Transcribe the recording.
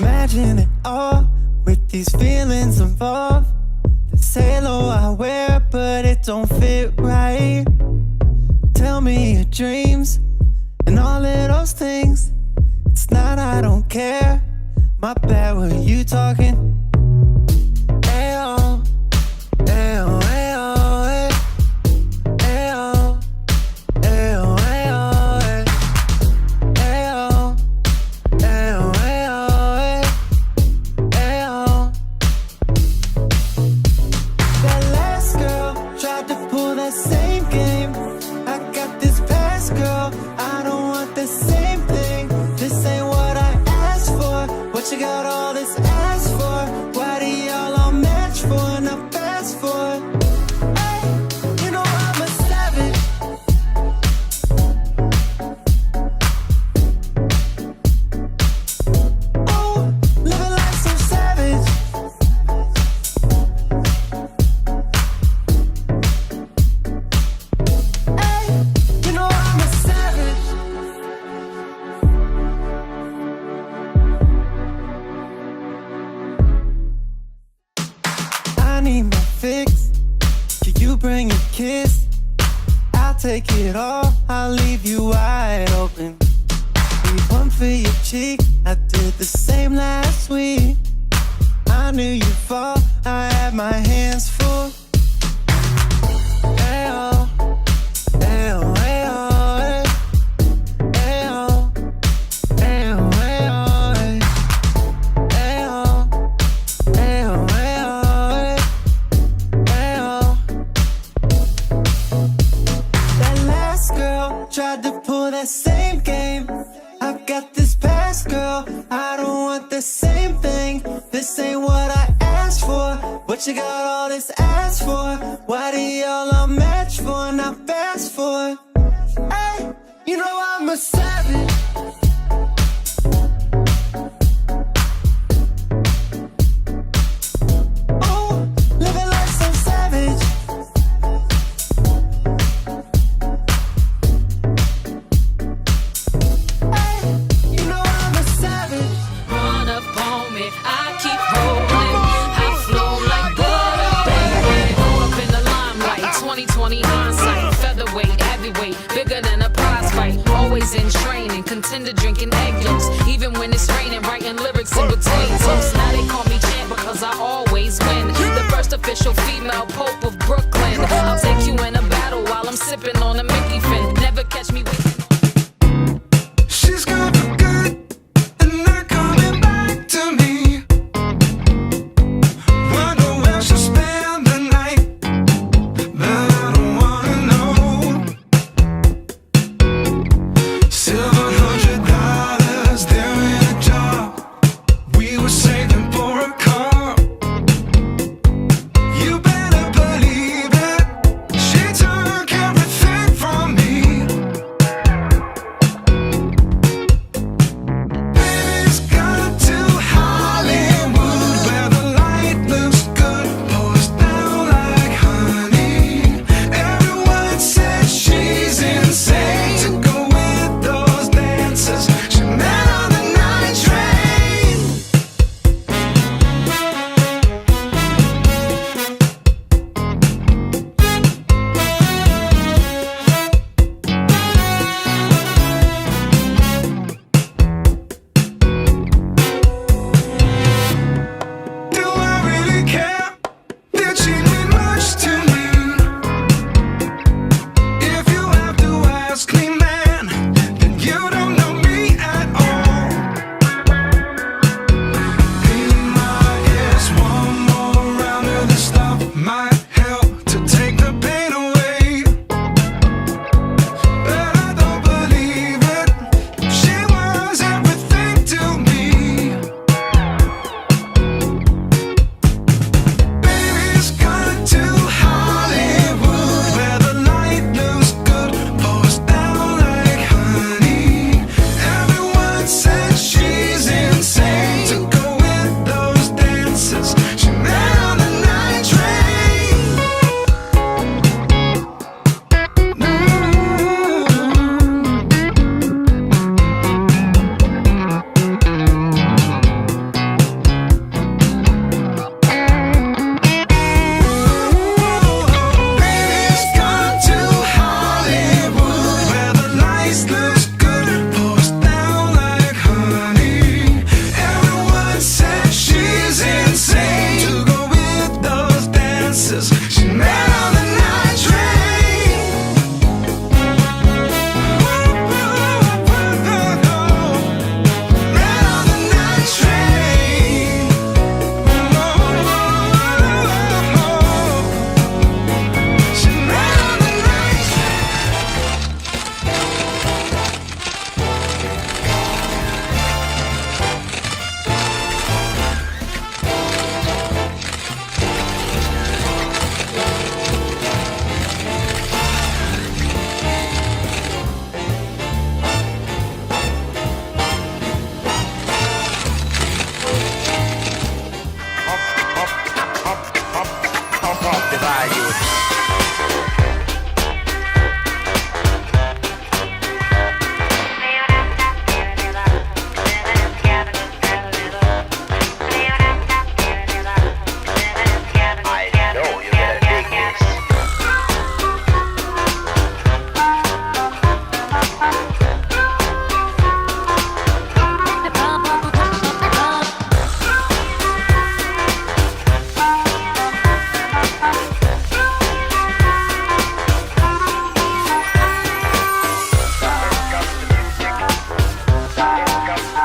imagine it all with these feelings involved. This halo I wear, but it don't fit right. Tell me your dreams and all of those things. It's not I don't care. My bad, were you talking? Ayo, ayo, ayo, ay. Ayo, ayo, ayo, ay. Ayo, ayo, ayo, ay. Ayo. That last girl tried to pull that same game. I got this past girl, I don't want the same thing. This ain't what I asked for. What you got all this ass for? Why do y'all all match for and I fast for? Hey, you know I'm a savage. Oh, living life so savage. Hey, you know I'm a savage. I need my fix. Can you bring a kiss? I'll take it all. I'll leave you wide open. Leave one for your cheek. I did the same last week. I knew you'd fall. I had my hands full. Ayo, ayo, ayo, ay. Ayo, ayo, ayo, ay. Ayo, ayo, ayo, ay. Ayo. That last girl tried to pull that same game. I've got this past girl, I don't want the same thing. This ain't what I asked for. What you got all this ass for? Why do y'all all match for and I fast for? Hey, you know I'm a savage. Oh, living life so savage. Hey, you know I'm a savage. Run up on me, I keep rolling. I flow like butter, baby. Up in the limelight, 2020 hindsight. Featherweight, heavyweight, bigger than a prize fight. Always in training, contender drinking egg yolks. Even when it's raining, writing lyrics in between toast. Now they call me champ because I always win. The first official female pope of Brooklyn. I'll take you in a battle while I'm sipping on a Mickey Fin. Never catch me with. She's got the good and not coming back to me. Wonder where she'll spend the night, but I don't wanna know. $700 there in a jar. We were saving for a car. You better believe it. She took everything from me. Welcome.